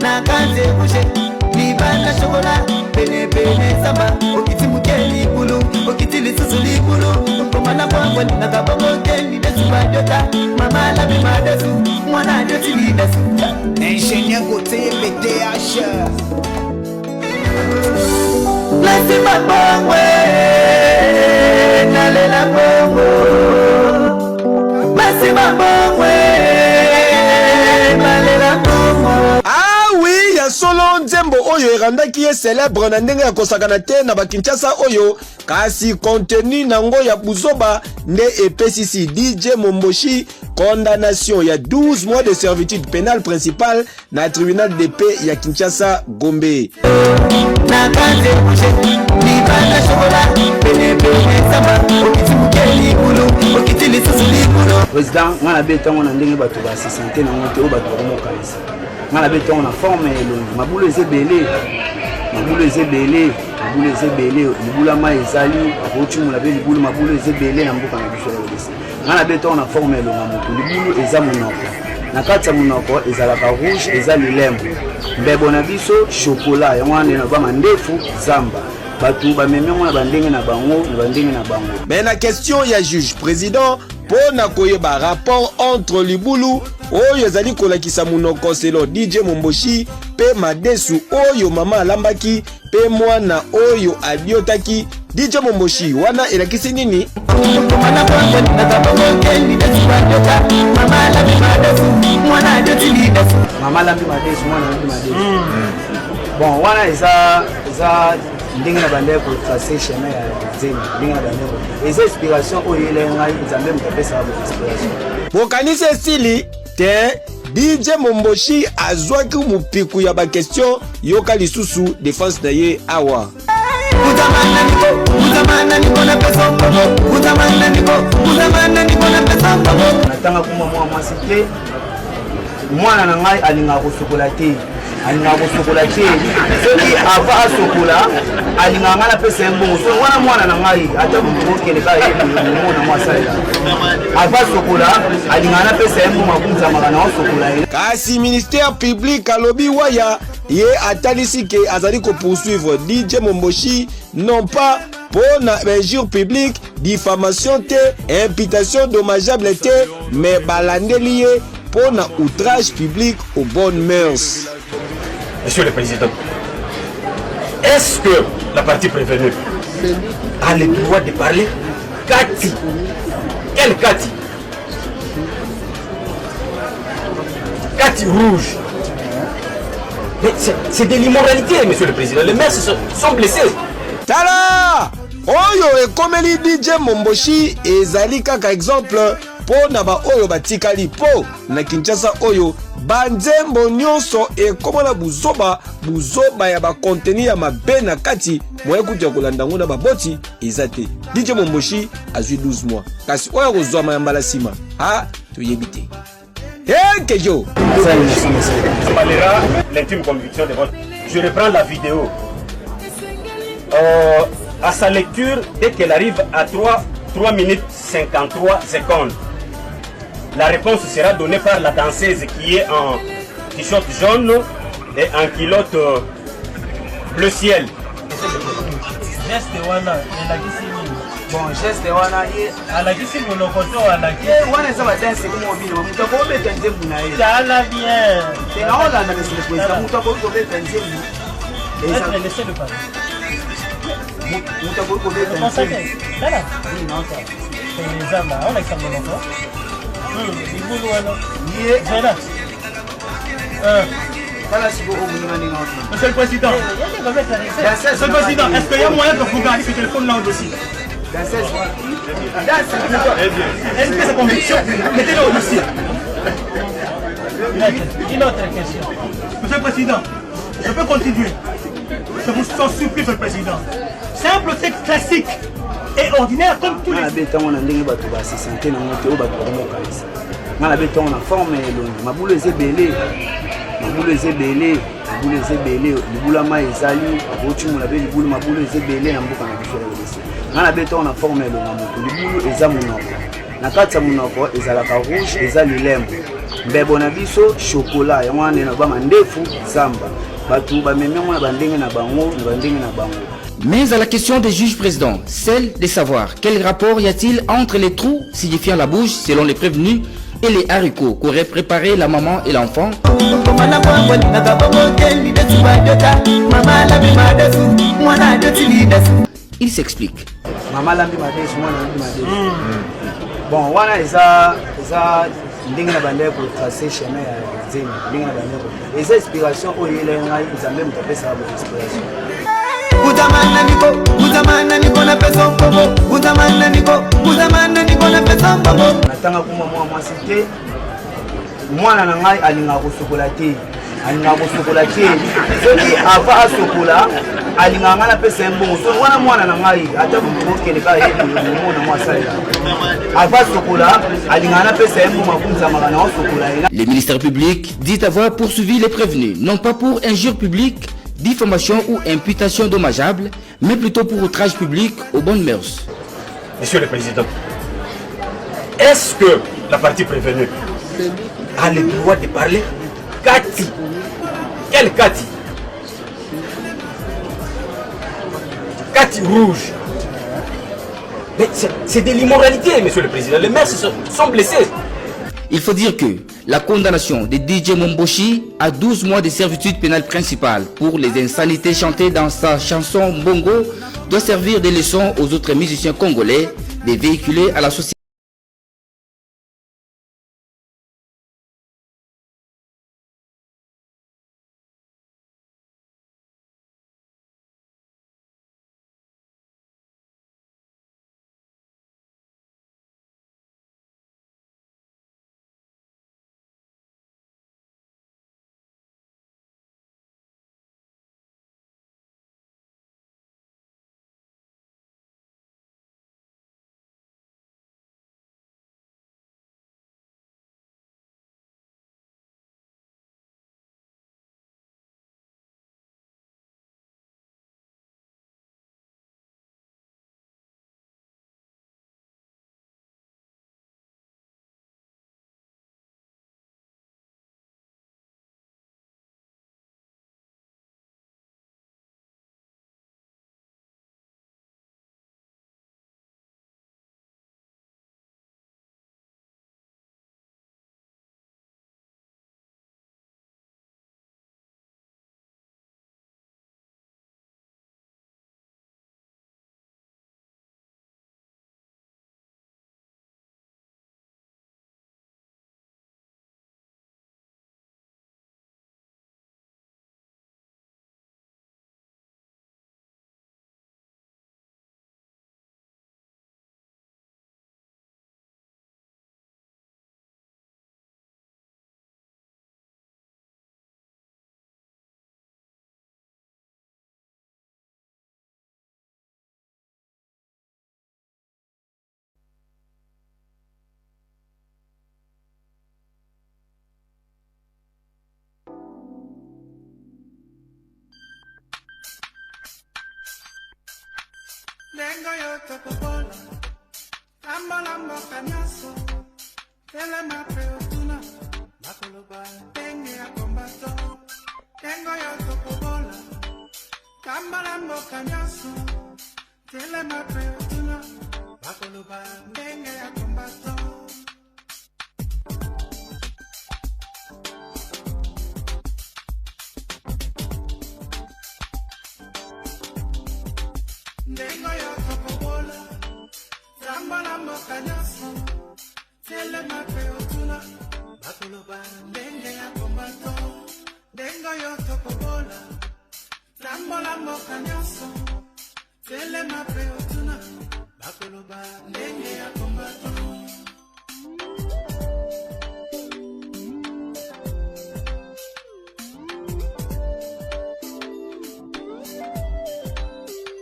na kanze bouche libanda chokola pene pene samba okiti mukeli kulu okiti lisusu likulu komana kwangu na kabongo teni desu badota mama la bima desu mwana desu ni desu ingénieur côté BTH lazima bongwe nalela bongo lazima bongwe nalela bongo. Ah oui, ya solo nzembo oyo erandaki ye célèbre na ndenge ya kosakana te na bakinshasa oyo kasi contenu nango ya buzoba nde epesisi DJ Momboshi condamnation ya 12 mois de servitude pénale principale na tribunal de paix ya Kinshasa Gombe. Na kanze bouche libanda chokola pene pene samba okiti mukeli kulu okiti lisusu likulu. Président ngana betongo na ndenge bato ba santé na moto o bato ba mokanisa ngana betongo na forme elongi mabulu ezebele mabulu ezebele mabulu ezebele libula mai ezali akochumula be libulu mabulu ezebele na mboka na biso ya obese ngana betongo na forme elonga moto libulu eza monoko na kati ya monoko ezalaka rouge eza lilembo mbebo na biso chocolat ya mwana na ba mandefu zamba batu ba memengo na bandenge na bango na bandenge na bango. Mais la question ya juge président pona koyeba rapport entre libulu oyo ezali kolakisa monoko selo DJ Momboshi pe madesu oyo mama alambaki pe mwana oyo adiotaki DJ Momboshi wana elakisi nini? Komana kwangu na kabongo teni desu badota mama la bima desu mwana desu ni desu mama la bima desu mwana desu. Bon wana eza ndenge na bande ko tracer chemin ya zemi ndenge na bande ko eza inspiration oyo ile ngai nzambe mutapesa ba inspiration bokanisi esili te DJ Momboshi azwaki mupiku ya ba question yoka lisusu défense na ye awa uzamana niko na pesa mbogo uzamana niko na pesa mbogo natanga kuma mwasi te mwana na ngai alinga kosokola te alinga kosokola te soki ava asokola alinga ngana pesa mbongo so wana mwana na ngai ata mukokele ka mona mwasalela ava sokola alinga na pesa mbongo makunza makana osokola kasi ministère public alobi waya ye atalisi ke azali ko poursuivre DJ Momboshi non pas pour na injure publique, diffamation te, imputation dommageable te, mais balandeli ye pour na outrage public aux bonnes mœurs. Monsieur le Président, est-ce que la partie prévenue a le droit de parler? Cathy, quelle Cathy? Cathy rouge. Mais c'est de l'immoralité, Monsieur le Président. Les maires sont blessés. Tala! Oyo ekomeli DJ Momboshi ezali kaka exemple po na ba oyo batikali po na Kinshasa oyo banzembo nyonso ekomona buzoba ya ba contenu ya mabe na kati moye kutia kolanda ngona baboti ezate DJ Momboshi azui 12 mois kasi oyo kozwa mayambala sima ha tuyebite Kejo l'intime conviction de votre. Je reprends la vidéo. À sa lecture, dès qu'elle arrive à 3 minutes 53 secondes, la réponse sera donnée par la danseuse qui est en t-shirt jaune et en culotte bleu ciel. Bon, geste wana ye alakisi monokoto alaki wana eza ba danse ko mobile mutu ko beta nzembu na ye tala bien tena ola na le président mutu ko beta nzembu eza laisser le parler mutu ko beta nzembu tala oui non ça c'est zama on a ça monoko ibulu wana ye zela Monsieur le Président, Monsieur le Président, est-ce qu'il y a moyen de regarder ce téléphone là au dossier? Est-ce que sa conviction mettez-le au dossier? Une autre question. Monsieur le Président, je peux continuer. Je vous sens surpris, Monsieur le Président. C'est un procès classique et ordinaire comme tous les autres. Ngana beton na forme elongi mabulu ezebele libula mai ezali akochumula be libulu mabulu ezebele na mboka na biso ya obese ngana beton na forme elongi moto libulu eza monoko na kati ya monoko ezalaka rouge eza lilembo mbebo na biso chocolat yango wana na ba mandefu zamba batu ba mememo na bandenge na bango na bandenge na bango. Mais à la question des juges présidents, celle de savoir quel rapport y a-t-il entre les trous signifiant la bouche selon les prévenus et les haricots qu'auraient préparé la maman et l'enfant. Il s'explique. Maman lambi madesu mwana lambi madesu. Bon wana eza ndenge na bande ko tracer chemin ya zeni ndenge na bande ko. Eza inspiration oyele ngai nzambe mutapesa ba inspiration. Utamana niko na pesa mbobo. Utamana niko na pesa mbobo. Natanga kuma mwasi te. Mwana na ngai alinga kosokola te. Alinga kosokola te. Soki ava asokola alinga ngana pesa mbongo. So mwana na ngai ata mukokele ka yebi mona mwasala. Ava sokola alinga na pesa mbongo makunza magana osokola. Le ministère public dit avoir poursuivi les prévenus, non pas pour injure publique, diffamation ou imputation dommageable, mais plutôt pour outrage public aux bonnes mœurs. Monsieur le Président, est-ce que la partie prévenue a le droit de parler? Cathy, quelle Cathy? Cathy rouge. Mais c'est de l'immoralité, Monsieur le Président. Les maires sont blessés. Il faut dire que la condamnation de DJ Momboshi à 12 mois de servitude pénale principale pour les insanités chantées dans sa chanson Bongo doit servir de leçon aux autres musiciens congolais de véhiculer à la société. Tengo yo topopola, tambalambo canyaso, telema preotuna, bakoloba, tenge a combato. Tengo yo topopola, tambalambo canyaso, telema preotuna, bakoloba, tenge a combato. Tengo yo topopola, tambalambo canyaso, telema preotuna, bakoloba, tenge a combato. Tengo yo topopola, tambalambo canyaso, telema preotuna, bakoloba, tenge a combato.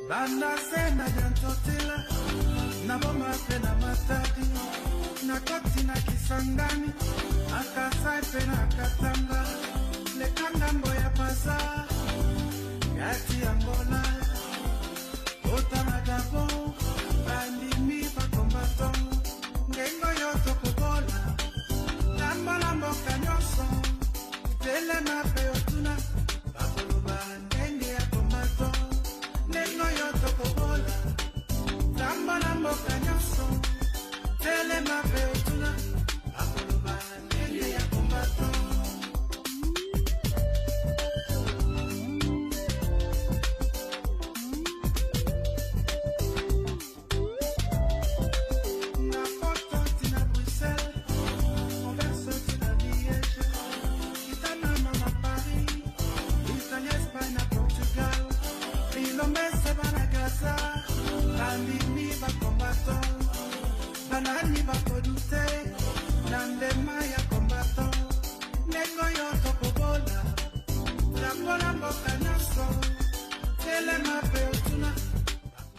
Banda sena jantotela, na boma pena matati, na koti na kisangani, akasai pena katanga, le kangambo ya pasa, gati Angola, ota na Gabon, bandi mi pa kombaton, ngengo yo tokobola, lamba lambo mboka nyonso telema pe otuna bakoloba ndenge ya komato ndenge oyo tokobola nzambo na mboka nyonso telema pe otuna bakoloba ndenge ya komato. Banani bakodute nandema ya kombato ndenge oyo tokobola nzambo na mboka nyonso telema